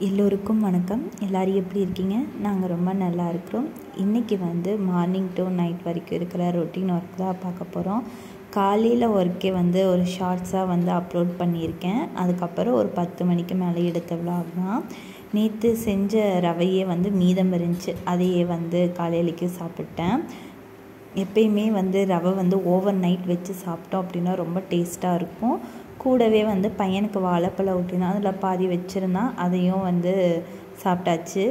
எல்லோருக்கும் வணக்கம். எல்லோரும் எப்படி இருக்கீங்க? நாங்கள் ரொம்ப நல்லா இருக்கிறோம். இன்றைக்கி வந்து மார்னிங் டு நைட் வரைக்கும் இருக்கிற ரொட்டீன் ஒர்க் தான் பார்க்க போகிறோம். காலையில் ஒர்க்கே வந்து ஒரு ஷார்ட்ஸாக வந்து அப்லோட் பண்ணியிருக்கேன். அதுக்கப்புறம் ஒரு 10 மணிக்கு மேலே எடுத்த விலாக் தான். நேற்று செஞ்ச ரவையே வந்து மீதம் இருந்துச்சு. அதையே வந்து காலையிலைக்கு சாப்பிட்டேன். எப்பயுமே வந்து ரவை வந்து ஓவர் நைட் வச்சு சாப்பிட்டோம் அப்படின்னா ரொம்ப டேஸ்ட்டாக இருக்கும். கூடவே வந்து பையனுக்கு வாழைப்பழம் ஊட்டினா அதில் பாதி வச்சுருந்தான், அதையும் வந்து சாப்பிட்டாச்சு.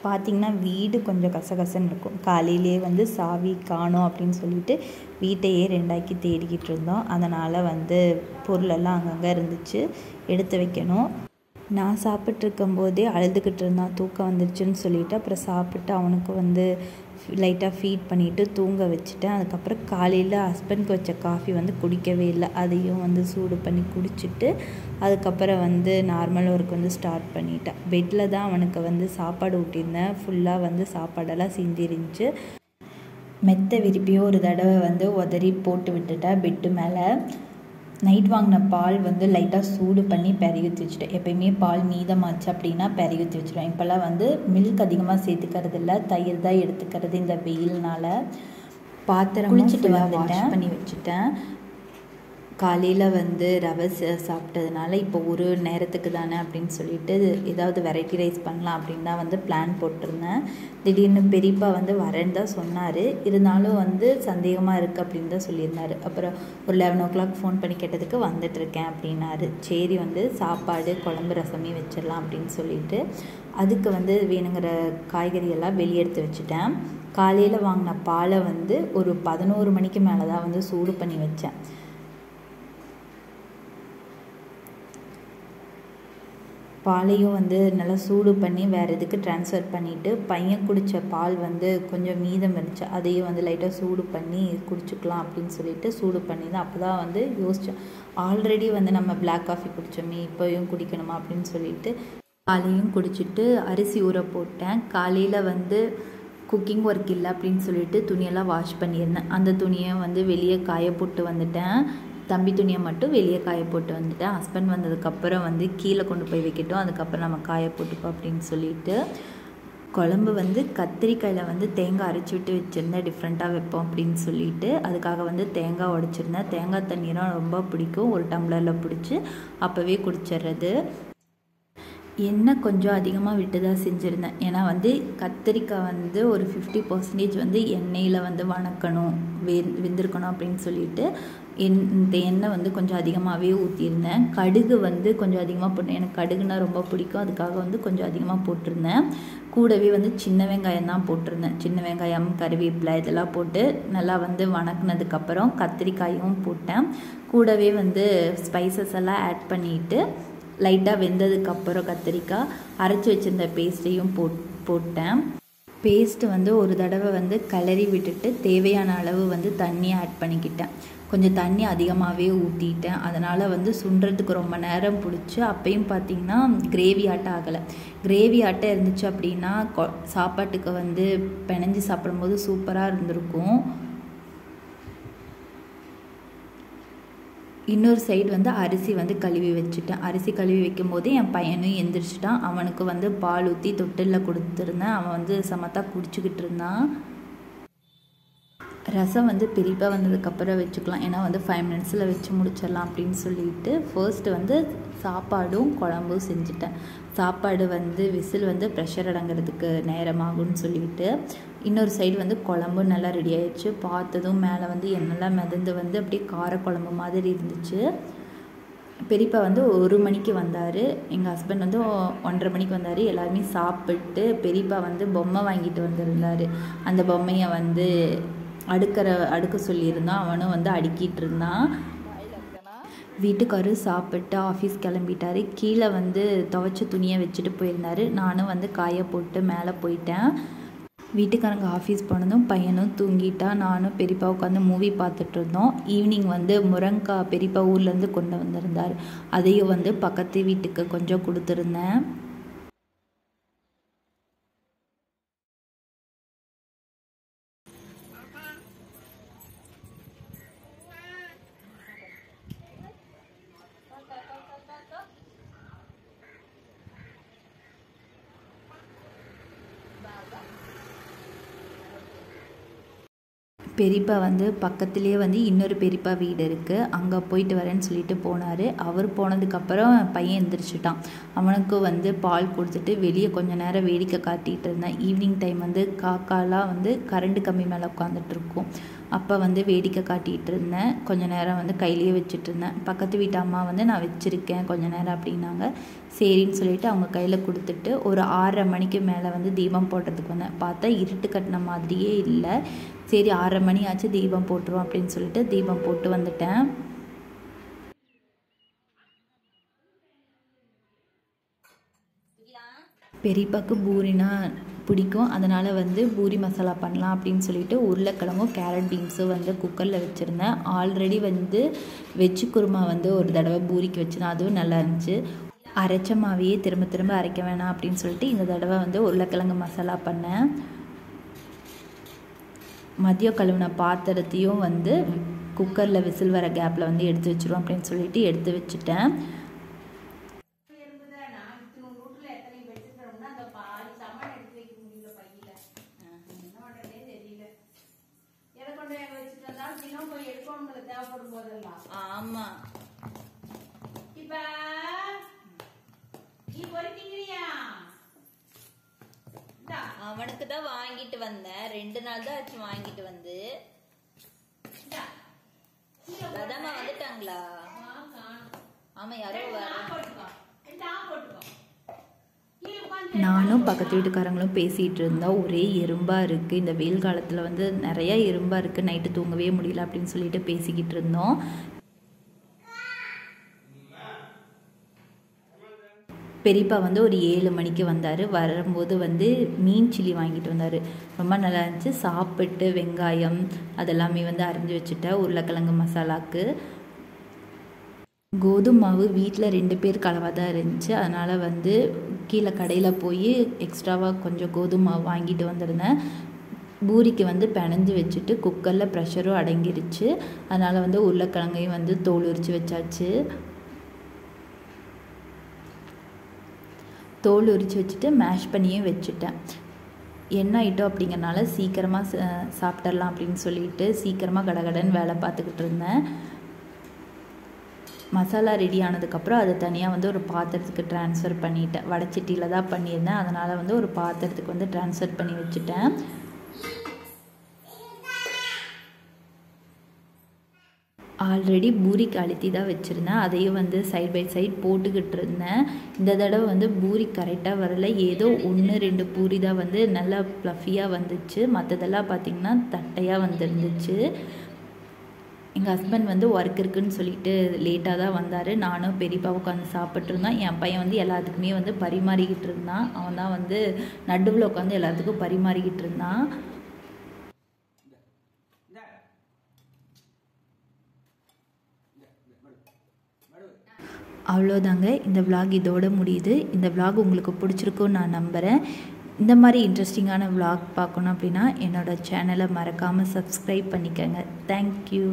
பார்த்திங்கன்னா வீடு கொஞ்சம் கசகசன்னு இருக்கும். காலையிலே வந்து சாவி காணோம் அப்படின்னு சொல்லிட்டு வீட்டையே ரெண்டாக்கி தேடிக்கிட்டு இருந்தோம். அதனால் வந்து பொருளெல்லாம் அங்கங்கே இருந்துச்சு, எடுத்து வைக்கணும். நான் சாப்பிட்ருக்கும்போதே அழுதுகிட்டு இருந்தான், தூக்கம் வந்துருச்சுன்னு சொல்லிவிட்டு. அப்புறம் சாப்பிட்டு அவனுக்கு வந்து லைட்டாக ஃபீட் பண்ணிவிட்டு தூங்க வச்சுட்டேன். அதுக்கப்புறம் காலையில் ஹஸ்பண்ட்க்கு வச்ச காஃபி வந்து குடிக்கவே இல்லை. அதையும் வந்து சூடு பண்ணி குடிச்சிட்டு அதுக்கப்புறம் வந்து நார்மல் ஒர்க் வந்து ஸ்டார்ட் பண்ணிட்டேன். பெட்டில் தான் அவனுக்கு வந்து சாப்பாடு ஊட்டியிருந்தேன். ஃபுல்லாக வந்து சாப்பாடெல்லாம் சிந்திருந்துச்சு. மெத்த விரிப்பியும் ஒரு தடவை வந்து உதறி போட்டு விட்டுட்டேன் பெட்டு மேலே. நைட் வாங்கின பால் வந்து லைட்டாக சூடு பண்ணி பெரகி ஊற்றி வச்சுட்டேன். எப்போயுமே பால் மீதமாச்சு அப்படின்னா பெரகி ஊற்றி வச்சுருவேன். இப்போல்லாம் வந்து மில்க் அதிகமாக சேர்த்துக்கிறது இல்லை, தயிர் தான் எடுத்துக்கிறது இந்த வெயில்னால். பாத்திரம் குளிச்சுட்டு வாஷ் பண்ணி வச்சுட்டேன். காலையில் வந்து ரவை சாப்பிட்டதுனால இப்போ ஒரு நேரத்துக்கு தானே அப்படின்னு சொல்லிட்டு ஏதாவது வெரைட்டி ரைஸ் பண்ணலாம் அப்படின்னு தான் வந்து பிளான் போட்டிருந்தேன். திடீர்னு பெரியப்பா வந்து வரேன்னு தான் சொன்னார். இருந்தாலும் வந்து சந்தேகமாக இருக்குது அப்படின்னு தான் சொல்லியிருந்தார். அப்புறம் ஒரு 11 o'clock ஃபோன் பண்ணி கேட்டதுக்கு வந்துட்டுருக்கேன் அப்படின்னாரு. சரி வந்து சாப்பாடு குழம்பு ரசமே வச்சிடலாம் அப்படின்னு சொல்லிட்டு அதுக்கு வந்து வேணுங்கிற காய்கறியெல்லாம் வெளியே எடுத்து வச்சுட்டேன். காலையில் வாங்கின பாலை வந்து ஒரு 11 மணிக்கு மேலே தான் வந்து சூடு பண்ணி வச்சேன். பாலையும் வந்து நல்லா சூடு பண்ணி வேறு எதுக்கு ட்ரான்ஸ்ஃபர் பண்ணிவிட்டு பையன் குடித்த பால் வந்து கொஞ்சம் மீதம் இருந்துச்சு, அதையும் வந்து லைட்டாக சூடு பண்ணி குடிச்சிக்கலாம் அப்படின்னு சொல்லிட்டு சூடு பண்ணி தான். அப்போ தான் வந்து யோசித்தேன், ஆல்ரெடி வந்து நம்ம பிளாக் காஃபி குடித்தோமே, இப்போயும் குடிக்கணுமா அப்படின்னு சொல்லிட்டு பாலையும் குடிச்சிட்டு அரிசி ஊற போட்டேன். காலையில் வந்து குக்கிங் ஒர்க் இல்லை அப்படின்னு சொல்லிட்டு துணியெல்லாம் வாஷ் பண்ணியிருந்தேன். அந்த துணியை வந்து வெளியே காய போட்டு வந்துட்டேன். தம்பி துணியை மட்டும் வெளியே காய போட்டு வந்துட்டேன். ஹஸ்பண்ட் வந்ததுக்கப்புறம் வந்து கீழே கொண்டு போய் வைக்கட்டும், அதுக்கப்புறம் நம்ம காய போட்டுப்போம் அப்படின்னு சொல்லிட்டு. குழம்பு வந்து கத்திரிக்காயில் வந்து தேங்காய் அரைச்சி விட்டு வச்சுருந்தேன், டிஃப்ரெண்ட்டாக வைப்போம் அப்படின்னு சொல்லிட்டு. அதுக்காக வந்து தேங்காய் உடைச்சிருந்தேன். தேங்காய் தண்ணீரும் ரொம்ப பிடிக்கும், ஒரு டம்ளரில் பிடிச்சி அப்போவே குடிச்சிடுறது. எண்ணெய் கொஞ்சம் அதிகமாக விட்டு தான் செஞ்சுருந்தேன். ஏன்னா வந்து கத்திரிக்காய் வந்து ஒரு 50% வந்து எண்ணெயில் வந்து வணக்கணும், வெந்திருக்கணும் அப்படின்னு சொல்லிட்டு இந்த எண்ணெய் வந்து கொஞ்சம் அதிகமாகவே ஊற்றியிருந்தேன். கடுகு வந்து கொஞ்சம் அதிகமாக போட்டேன், எனக்கு கடுகுனா ரொம்ப பிடிக்கும், அதுக்காக வந்து கொஞ்சம் அதிகமாக போட்டிருந்தேன். கூடவே வந்து சின்ன வெங்காயம் தான் போட்டிருந்தேன். சின்ன வெங்காயம், கருவேப்பிலை இதெல்லாம் போட்டு நல்லா வந்து வணக்கினதுக்கப்புறம் கத்திரிக்காயும் போட்டேன். கூடவே வந்து ஸ்பைசஸ் எல்லாம் ஆட் பண்ணிவிட்டு லைட்டாக வெந்ததுக்கப்புறம் கத்திரிக்காய் அரைச்சி வச்சுருந்த பேஸ்ட்டையும் போட்டேன். பேஸ்ட்டு வந்து ஒரு தடவை வந்து கிளறி விட்டுட்டு தேவையான அளவு வந்து தண்ணி ஆட் பண்ணிக்கிட்டேன். கொஞ்சம் தண்ணி அதிகமாகவே ஊற்றிட்டேன். அதனால் வந்து சுண்டுறதுக்கு ரொம்ப நேரம் பிடிச்சி. அப்பையும் பார்த்திங்கன்னா கிரேவி ஆட்டம் ஆகலை. கிரேவி ஆட்டம் இருந்துச்சு அப்படின்னா சாப்பாட்டுக்கு வந்து பிணைஞ்சி சாப்பிடும்போது சூப்பராக இருந்திருக்கும். இன்னொரு சைடு வந்து அரிசி வந்து கழுவி வச்சுட்டேன். அரிசி கழுவி வைக்கும் போதே என் பையனும் எந்திரிச்சிட்டான். அவனுக்கு வந்து பால் ஊற்றி தொட்டிலில் கொடுத்துருந்தேன். அவன் வந்து சமத்தாக குடிச்சிக்கிட்டு இருந்தான். ரசம் வந்து பெரியப்பா வந்ததுக்கப்புறம் வச்சுக்கலாம், ஏன்னா வந்து 5 minutesல வச்சு முடிச்சிடலாம் அப்படின்னு சொல்லிட்டு ஃபர்ஸ்ட்டு வந்து சாப்பாடும் குழம்பும் செஞ்சுட்டேன். சாப்பாடு வந்து விசில் வந்து ப்ரெஷர் அடங்கிறதுக்கு நேரமாகும்னு சொல்லிட்டு இன்னொரு சைடு வந்து குழம்பும் நல்லா ரெடி ஆயிடுச்சு. பார்த்ததும் மேலே வந்து எண்ணெய்லாம் மிதந்து வந்து அப்படியே காரக்குழம்பு மாதிரி இருந்துச்சு. பெரியப்பா வந்து 1 மணிக்கு வந்தார். எங்கள் ஹஸ்பண்ட் வந்து 1:30 மணிக்கு வந்தார். எல்லாருமே சாப்பிட்டு பெரியப்பா வந்து பொம்மை வாங்கிட்டு வந்திருந்தார். அந்த பொம்மையை வந்து அடுக்க சொல்லியிருந்தான். அவனும் வந்து அடுக்கிட்டு இருந்தான். வீட்டுக்காரர் சாப்பிட்டு ஆஃபீஸ் கிளம்பிட்டார். கீழே வந்து துவைச்ச துணியை வச்சுட்டு போயிருந்தார். நானும் வந்து காய போட்டு மேலே போயிட்டேன். வீட்டுக்காரங்க ஆஃபீஸ் போனதும் பையனும் தூங்கிட்டா. நானும் பெரியப்பா உட்காந்து மூவி பார்த்துட்டு இருந்தோம். ஈவினிங் வந்து முருங்கைக்காய் பெரியப்பா ஊர்லேருந்து கொண்டு வந்திருந்தார். அதையும் வந்து பக்கத்து வீட்டுக்கு கொஞ்சம் கொடுத்துருந்தேன். பெரியப்பா வந்து பக்கத்துலேயே வந்து இன்னொரு பெரியப்பா வீடு இருக்குது, அங்கே போயிட்டு வரேன்னு சொல்லிட்டு போனார். அவர் போனதுக்கப்புறம் பையன் எந்திரிச்சிட்டான். அவனுக்கும் வந்து பால் கொடுத்துட்டு வெளியே கொஞ்சம் நேரம் வேடிக்கை காட்டிகிட்டு இருந்தேன். ஈவினிங் டைம் வந்து காக்காலாம் வந்து கரண்ட் கம்பி மேலே உட்காந்துட்டு இருக்கும். அப்போ வந்து வேடிக்கை காட்டிகிட்டு இருந்தேன். கொஞ்சம் நேரம் வந்து கையிலேயே வச்சுட்டு இருந்தேன். பக்கத்து வீட்டு அம்மா வந்து நான் வச்சுருக்கேன் கொஞ்சம் நேரம் அப்படின்னாங்க. சரின்னு சொல்லிட்டு அவங்க கையில் கொடுத்துட்டு ஒரு 6:30 மணிக்கு மேலே வந்து தீபம் போடுறதுக்கு வந்தேன். பார்த்தா இருட்டு கட்டின மாதிரியே இல்லை. சரி 6:30 மணி ஆச்சு, தீபம் போட்டுருவோம் அப்படின்னு சொல்லிட்டு தீபம் போட்டு வந்துட்டேன். பெரியப்பாக்கு பூரினா பிடிக்கும், அதனால் வந்து பூரி மசாலா பண்ணலாம் அப்படின்னு சொல்லிட்டு உருளைக்கிழங்கும் கேரட் பீன்ஸும் வந்து குக்கரில் வச்சுருந்தேன். ஆல்ரெடி வந்து வெஜ்ஜு குருமா வந்து ஒரு தடவை பூரிக்கு வச்சுருந்தேன், அதுவும் நல்லா இருந்துச்சு. அரைச்ச மாவையே திரும்ப திரும்ப அரைக்க வேணாம் அப்படின்னு சொல்லிட்டு இந்த தடவை வந்து உருளைக்கிழங்கு மசாலா பண்ணேன். மதியம் கழுவின பாத்திரத்தையும் வந்து குக்கரில் விசில் வர கேப்பில் வந்து எடுத்து வச்சுருவோம் அப்படின்னு சொல்லிட்டு எடுத்து வச்சுட்டேன். ஆமா அவனுக்கு தான் வாங்கிட்டு வந்தேன், 2 நாள் தான் ஆச்சு வாங்கிட்டு வந்து. லதாமா வந்துட்டாங்களா? ஆமா, யாரோ நானும் பக்கத்து வீட்டுக்காரங்களும் பேசிகிட்டு இருந்தோம். ஒரே எறும்பாக இருக்குது, இந்த வெயில் காலத்தில் வந்து நிறையா எறும்பாக இருக்குது, நைட்டு தூங்கவே முடியல அப்படின்னு சொல்லிட்டு பேசிக்கிட்டு இருந்தோம். பெரியப்பா வந்து ஒரு 7 மணிக்கு வந்தார். வரும்போது வந்து மீன் சில்லி வாங்கிட்டு வந்தார். ரொம்ப நல்லா இருந்துச்சு. சாப்பிட்டு வெங்காயம் அதெல்லாமே வந்து அரிஞ்சு வச்சுட்டேன் உருளைக்கிழங்கு மசாலாவுக்கு. கோதுமை மாவு வீட்டில் 2 பேர் கலவாக தான் இருந்துச்சு, அதனால் வந்து கீழே கடையில் போய் எக்ஸ்ட்ராவாக கொஞ்சம் கோதுமை மாவு வாங்கிட்டு வந்திருந்தேன். பூரிக்கு வந்து பிணைஞ்சு வச்சுட்டு குக்கரில் ப்ரெஷரும் அடங்கிருச்சு, அதனால் வந்து உருளைக்கிழங்கையும் வந்து தோல் உரித்து வச்சாச்சு. தோல் உரித்து வச்சுட்டு மேஷ் பண்ணியும் வச்சுட்டேன். என்ன ஐட்டம் அப்படிங்கிறனால சீக்கிரமாக சாப்பிட்றலாம் அப்படின்னு சொல்லிட்டு சீக்கிரமாக கடகடன்னு வேலை பார்த்துக்கிட்டு இருந்தேன். மசாலா ரெடி ஆனதுக்கப்புறம் அதை தனியாக வந்து ஒரு பாத்திரத்துக்கு ட்ரான்ஸ்ஃபர் பண்ணிட்டேன். வடச்சட்டியில் தான் பண்ணியிருந்தேன், அதனால் வந்து ஒரு பாத்திரத்துக்கு வந்து ட்ரான்ஸ்ஃபர் பண்ணி வச்சுட்டேன். ஆல்ரெடி பூரிக்கு அழுத்தி தான் வச்சுருந்தேன், அதையும் வந்து சைட் பை சைட் போட்டுக்கிட்டு இருந்தேன். இந்த தடவை வந்து பூரி கரெக்டாக வரல, ஏதோ 1-2 பூரி தான் வந்து நல்லா ப்ளஃபியாக வந்துச்சு, மற்றதெல்லாம் பார்த்திங்கன்னா தட்டையாக வந்துருந்துச்சு. எங்கள் ஹஸ்பண்ட் வந்து ஒர்க் இருக்குதுன்னு சொல்லிட்டு லேட்டாக தான் வந்தார். நானும் பெரியப்பா உட்காந்து சாப்பிட்ருந்தோம். என் பையன் வந்து எல்லாத்துக்குமே வந்து பரிமாறிக்கிட்டு இருந்தான். அவன் தான் வந்து நடுவில் உட்காந்து எல்லாத்துக்கும் பரிமாறிக்கிட்டு இருந்தான். அவ்வளோதாங்க, இந்த விலாக் இதோட முடியுது. இந்த விலாக் உங்களுக்கு பிடிச்சிருக்குன்னு நான் நம்புகிறேன். இந்த மாதிரி இன்ட்ரெஸ்டிங்கான விலாக் பார்க்கணும் அப்படின்னா என்னோடய சேனலை மறக்காமல் சப்ஸ்கிரைப் பண்ணிக்கோங்க. தேங்க்யூ.